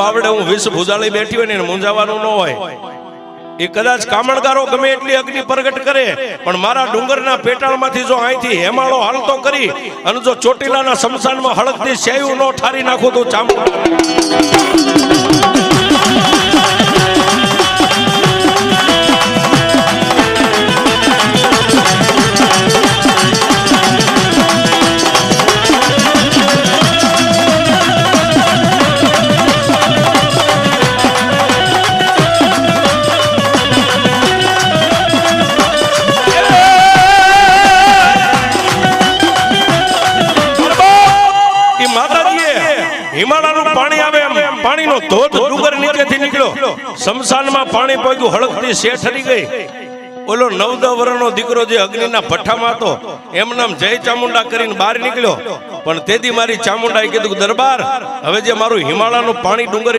આવડે હું વિષ ભુજાળી બેઠી હોય ને મૂંઝાવાનું ન હોય એ કદાચ કામણગારો ગમે એટલી અગ્નિ પ્રગટ કરે પણ મારા ડુંગરના પેટાળમાંથી જો અહીંથી હેમાળો હાલતો કરી અને જો ચોટીલાના શમશાનમાં હળકથી સેયું નો ઠારી નાખું તો ચામુંડા હિમાલયનું પાણી આવે એમ પાણીનો ધોધ ડુંગર નીચેથી નીકળ્યો શમશાનમાં પાણી પહોંચ્યું હળકથી શેઠ હરી ગઈ ઓલો 9-10 વર્ષનો દીકરો જે અગ્નિના ભઠ્ઠામાં હતો એમ નામ જય ચામુંડા કરીને બહાર નીકળ્યો પણ તેથી મારી ચામુંડાએ કીધું દરબાર હવે જે મારું હિમાલયનું પાણી ડુંગર